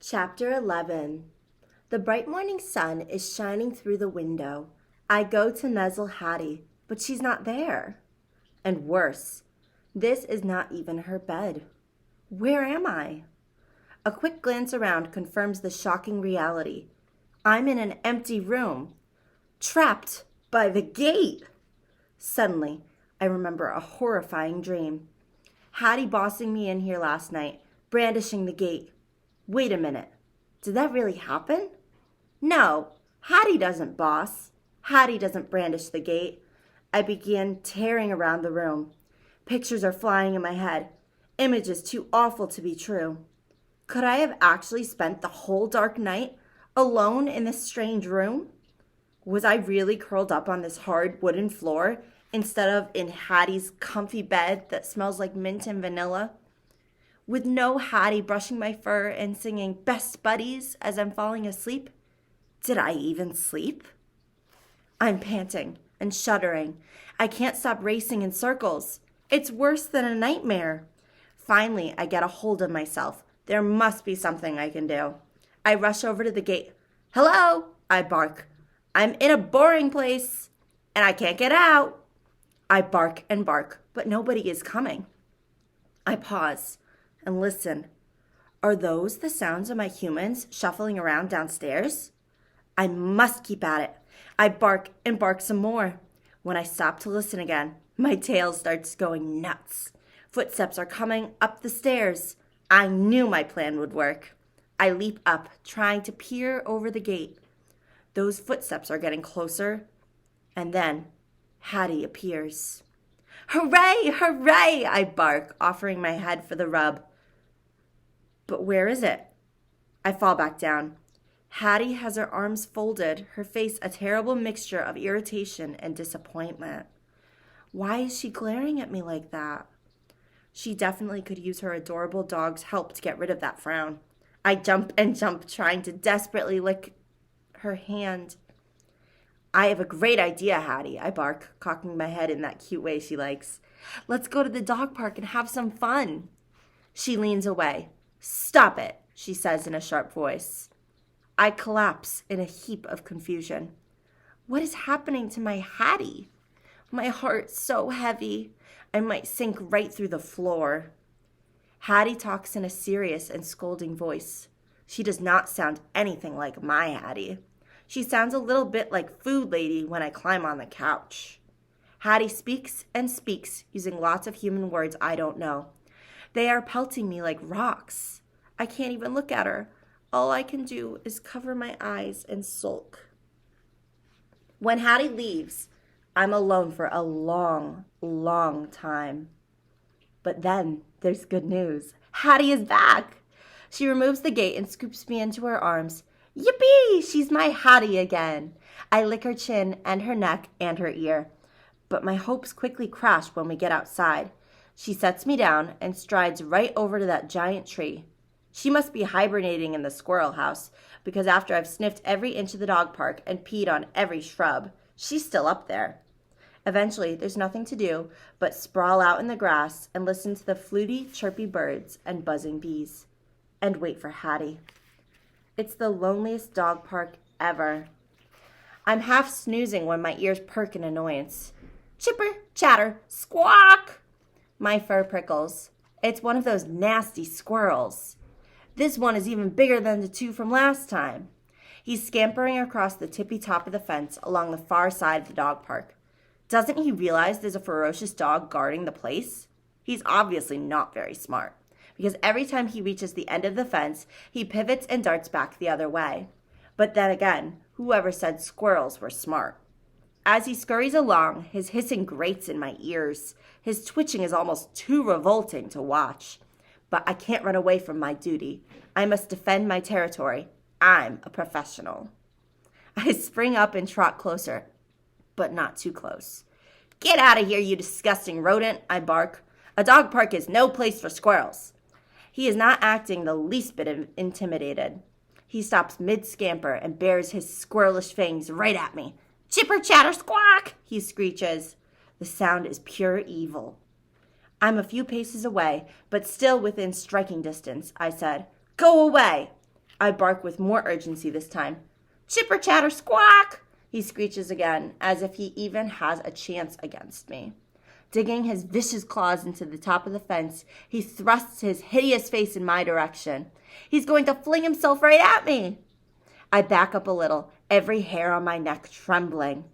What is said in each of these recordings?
Chapter 11. The bright morning sun is shining through the window. I go to nuzzle Hattie, but she's not there. And worse, this is not even her bed. Where am I? A quick glance around confirms the shocking reality. I'm in an empty room, trapped by the gate. Suddenly, I remember a horrifying dream. Hattie bossing me in here last night, brandishing the gate. Wait a minute. Did that really happen? No, Hattie doesn't boss. Hattie doesn't brandish the gate. I began tearing around the room. Pictures are flying in my head. Images too awful to be true. Could I have actually spent the whole dark night alone in this strange room? Was I really curled up on this hard wooden floor instead of in Hattie's comfy bed that smells like mint and vanilla? With no Hattie brushing my fur and singing best buddies as I'm falling asleep? Did I even sleep? I'm panting and shuddering. I can't stop racing in circles. It's worse than a nightmare. Finally, I get a hold of myself. There must be something I can do. I rush over to the gate. Hello, I bark. I'm in a boring place, and I can't get out. I bark and bark, but nobody is coming. I pause and listen. Are those the sounds of my humans shuffling around downstairs? I must keep at it. I bark and bark some more. When I stop to listen again, my tail starts going nuts. Footsteps are coming up the stairs. I knew my plan would work. I leap up, trying to peer over the gate. Those footsteps are getting closer, and then Hattie appears. Hooray, hooray, I bark, offering my head for the rub. But where is it? I fall back down. Hattie has her arms folded, her face a terrible mixture of irritation and disappointment. Why is she glaring at me like that? She definitely could use her adorable dog's help to get rid of that frown. I jump and jump, trying to desperately lick her hand. I have a great idea, Hattie, I bark, cocking my head in that cute way she likes. Let's go to the dog park and have some fun. She leans away. Stop it, she says in a sharp voice. I collapse in a heap of confusion. What is happening to my Hattie? My heart's so heavy, I might sink right through the floor. Hattie talks in a serious and scolding voice. She does not sound anything like my Hattie. She sounds a little bit like Food Lady when I climb on the couch. Hattie speaks and speaks, using lots of human words I don't know. They are pelting me like rocks. I can't even look at her. All I can do is cover my eyes and sulk. When Hattie leaves, I'm alone for a long, long time. But then there's good news. Hattie is back. She removes the gate and scoops me into her arms. Yippee! She's my Hattie again. I lick her chin and her neck and her ear. But my hopes quickly crash when we get outside. She sets me down and strides right over to that giant tree. She must be hibernating in the squirrel house, because after I've sniffed every inch of the dog park and peed on every shrub, she's still up there. Eventually, there's nothing to do but sprawl out in the grass and listen to the fluty, chirpy birds and buzzing bees, and wait for Hattie. It's the loneliest dog park ever. I'm half snoozing when my ears perk in annoyance. Chipper, chatter, squawk! My fur prickles. It's one of those nasty squirrels. This one is even bigger than the two from last time. He's scampering across the tippy top of the fence along the far side of the dog park. Doesn't he realize there's a ferocious dog guarding the place? He's obviously not very smart, because every time he reaches the end of the fence, he pivots and darts back the other way. But then again, whoever said squirrels were smart? As he scurries along, his hissing grates in my ears. His twitching is almost too revolting to watch. But I can't run away from my duty. I must defend my territory. I'm a professional. I spring up and trot closer, but not too close. Get out of here, you disgusting rodent, I bark. A dog park is no place for squirrels. He is not acting the least bit intimidated. He stops mid-scamper and bares his squirrelish fangs right at me. Chipper, chatter, squawk, he screeches. The sound is pure evil. I'm a few paces away, but still within striking distance, I said. Go away! I bark with more urgency this time. Chipper chatter squawk, he screeches again, as if he even has a chance against me. Digging his vicious claws into the top of the fence, he thrusts his hideous face in my direction. He's going to fling himself right at me. I back up a little, every hair on my neck trembling.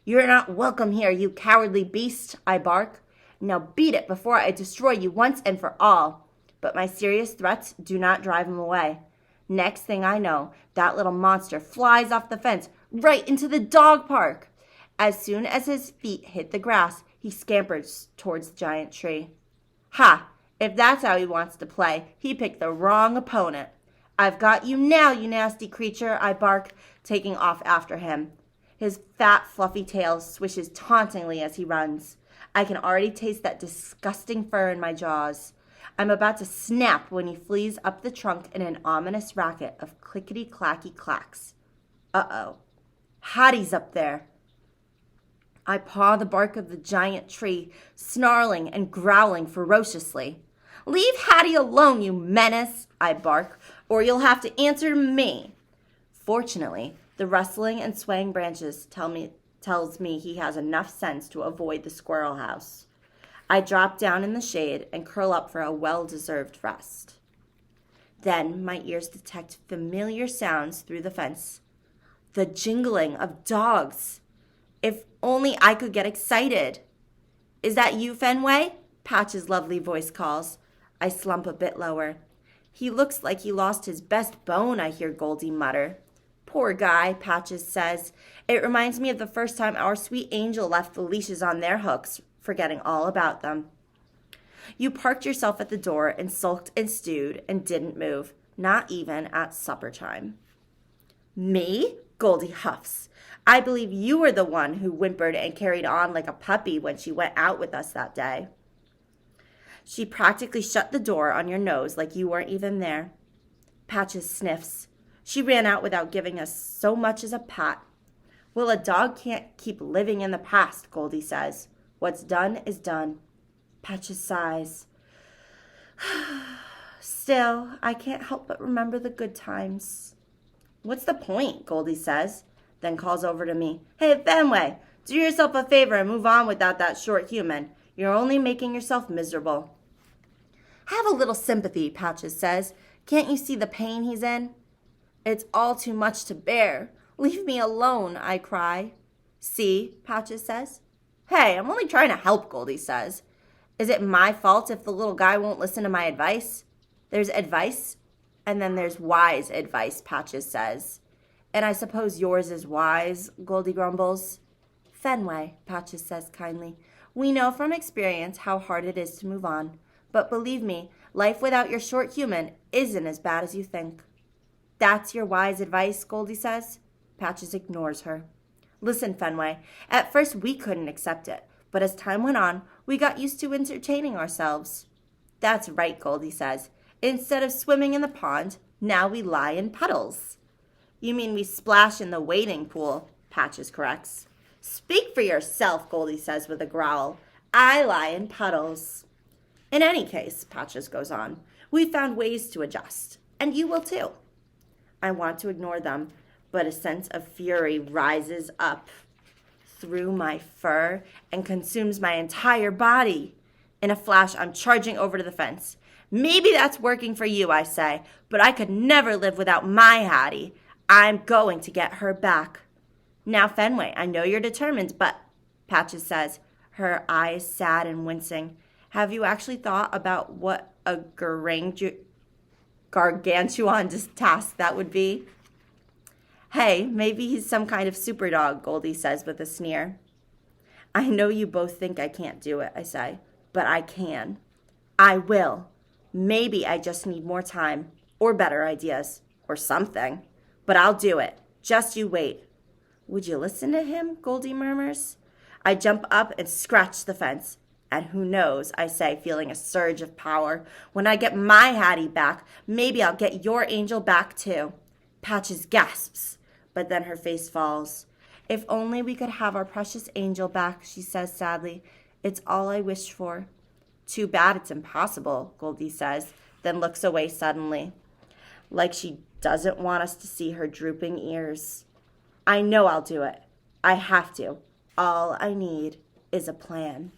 You're not welcome here, you cowardly beast, I bark. Now beat it before I destroy you once and for all. But my serious threats do not drive him away. Next thing I know, that little monster flies off the fence right into the dog park. As soon as his feet hit the grass, he scampers towards the giant tree. Ha! If that's how he wants to play, he picked the wrong opponent. I've got you now, you nasty creature, I bark, taking off after him. His fat, fluffy tail swishes tauntingly as he runs. I can already taste that disgusting fur in my jaws. I'm about to snap when he flees up the trunk in an ominous racket of clickety-clacky clacks. Uh-oh. Hattie's up there. I paw the bark of the giant tree, snarling and growling ferociously. Leave Hattie alone, you menace, I bark, or you'll have to answer to me. Fortunately, the rustling and swaying branches tells me he has enough sense to avoid the squirrel house. I drop down in the shade and curl up for a well-deserved rest. Then my ears detect familiar sounds through the fence. The jingling of dogs. If only I could get excited. Is that you, Fenway? Patch's lovely voice calls. I slump a bit lower. He looks like he lost his best bone, I hear Goldie mutter. Poor guy, Patches says. It reminds me of the first time our sweet angel left the leashes on their hooks, forgetting all about them. You parked yourself at the door and sulked and stewed and didn't move, not even at supper time. Me? Goldie huffs. I believe you were the one who whimpered and carried on like a puppy when she went out with us that day. She practically shut the door on your nose like you weren't even there. Patches sniffs. She ran out without giving us so much as a pat. Well, a dog can't keep living in the past, Goldie says. What's done is done. Patches sighs. Still, I can't help but remember the good times. What's the point, Goldie says, then calls over to me. Hey, Fenway, do yourself a favor and move on without that short human. You're only making yourself miserable. Have a little sympathy, Patches says. Can't you see the pain he's in? It's all too much to bear. Leave me alone, I cry. See, Patches says. Hey, I'm only trying to help, Goldie says. Is it my fault if the little guy won't listen to my advice? There's advice, and then there's wise advice, Patches says. And I suppose yours is wise, Goldie grumbles. Fenway, Patches says kindly. We know from experience how hard it is to move on. But believe me, life without your short human isn't as bad as you think. That's your wise advice, Goldie says. Patches ignores her. Listen, Fenway, at first we couldn't accept it, but as time went on, we got used to entertaining ourselves. That's right, Goldie says. Instead of swimming in the pond, now we lie in puddles. You mean we splash in the wading pool, Patches corrects. Speak for yourself, Goldie says with a growl. I lie in puddles. In any case, Patches goes on, we found ways to adjust, and you will too. I want to ignore them, but a sense of fury rises up through my fur and consumes my entire body. In a flash, I'm charging over to the fence. Maybe that's working for you, I say, but I could never live without my Hattie. I'm going to get her back. Now, Fenway, I know you're determined, but, Patches says, her eyes sad and wincing, have you actually thought about what a gargantuan task that would be? Hey, maybe he's some kind of super dog, Goldie says with a sneer. I know you both think I can't do it, I say, but I can. I will. Maybe I just need more time, or better ideas, or something. But I'll do it. Just you wait. Would you listen to him? Goldie murmurs. I jump up and scratch the fence. And who knows, I say, feeling a surge of power. When I get my Hattie back, maybe I'll get your angel back too. Patches gasps, but then her face falls. If only we could have our precious angel back, she says sadly. It's all I wish for. Too bad it's impossible, Goldie says, then looks away suddenly, like she doesn't want us to see her drooping ears. I know I'll do it. I have to. All I need is a plan.